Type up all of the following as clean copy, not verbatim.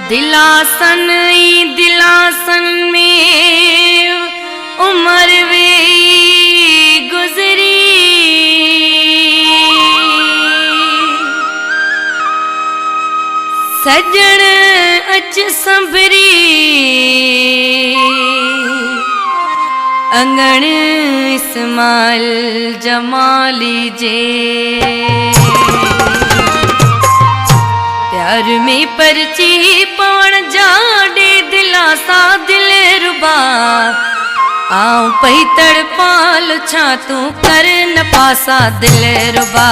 दिलासन में उम्र वे गुजरी, सजन अच संभरी अंगण इस्माइल जमाली जे। प्यार में परची पवन जाडे दिलासा दिल रुबा, आऊं पई तड़पाल छा तू कर न पासा दिल रुबा,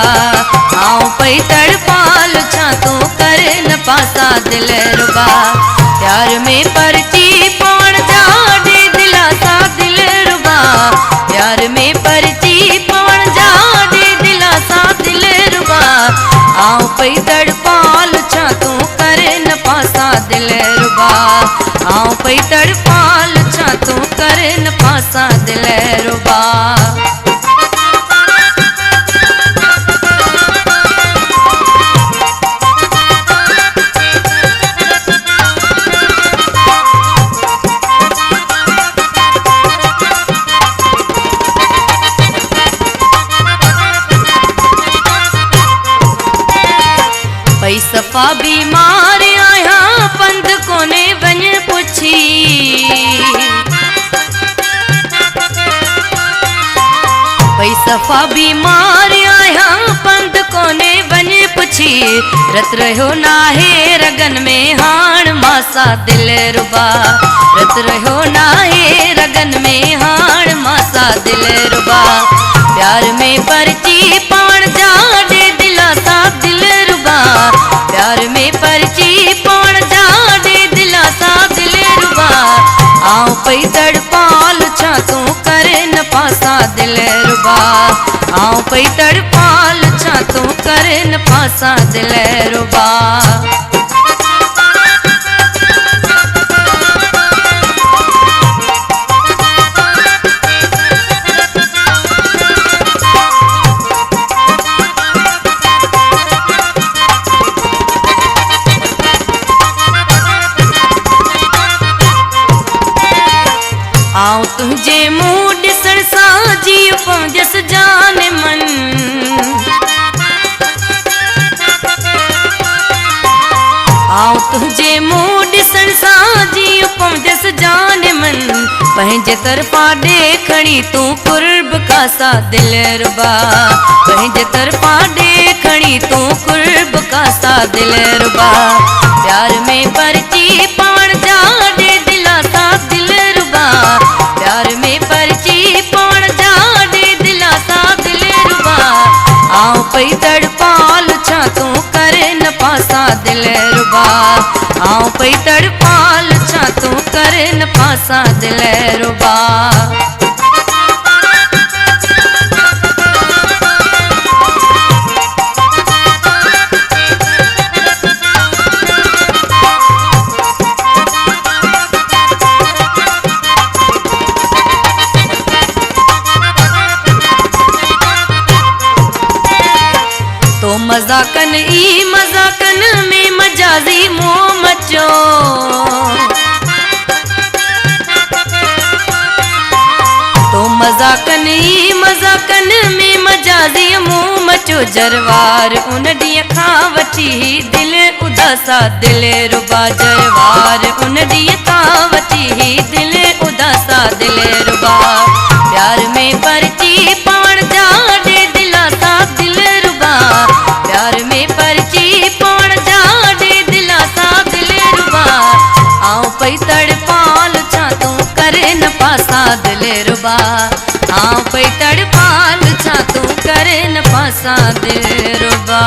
आऊं पई तड़पाल छा तू कर न पासा दिल रुबा। प्यार में परची पवन जाडे दिलासा दिल रुबा, प्यार में परची पवन जाडे दिलासा दिल रुबा, आऊं पई तड़पाल छा तू कर न पासा दिल रुबा, आऊं पई तड़पाल छा तू कर न पासा दिल रुबा। पई सफ़ा बीमार आया पंध कोने वन पुछी, पई सफ़ा बीमार आया पंध कोने वन पुछी, रत रहो नाहे रगन में हाण मासा दिल रुबा, रत रहो नाहे रगन में हाण मासा दिल रुबा। प्यार में परची पवन जाडे दिलासा दिल रुबा, प्यार में परची पवन जाडे दिलासा दिल रुबा, आऊं पई तड़पाल छा तू कर न पासा दिल रुबा, आऊं पई तड़पाल छा तू कर न पासा दिल रुबा। आऊं तुझे मुँह ॾिसण सां जी पहुंचस जान मन, आऊं तुझे मुँह ॾिसण सां जी पहुंचस जान मन, पंहिंजे तरफ़ा ॾेखणी तूं कुर्ब कासा दिल रुबा, पंहिंजे तरफ़ा ॾेखणी तूं कुर्ब कासा दिल रुबा। प्यार में परची पवन जाडे दिलासा दिल रुबा, प्यार में परची पवन जाडे दिलासा दिल रुबा, आऊं पई तड़पाल छा तू कर न पासा दिल रुबा, आऊं पई तड़पाल छा तू कर न पासा दिल रुबा। तो मजाकन ई मजाकन में मजाजी मोह मचो, तो मजाकन ई मजाकन में मजाजी मोह मचो, जरवार उन ॾींहं खां वठी दिल उदासा दिल रुबा, जरवार उन ॾींहं खां वठी दिल उदासा दिल रुबा। प्यार में परची पवन जाडे दिलासा दिल रुबा, प्यार में परची पवन जाडे दिलासा दिल रुबा, आऊं पई तड़पाल छा तू कर न पासा दिल रुबा, आऊं पई तड़पाल छा तू कर न पासा दिल रुबा।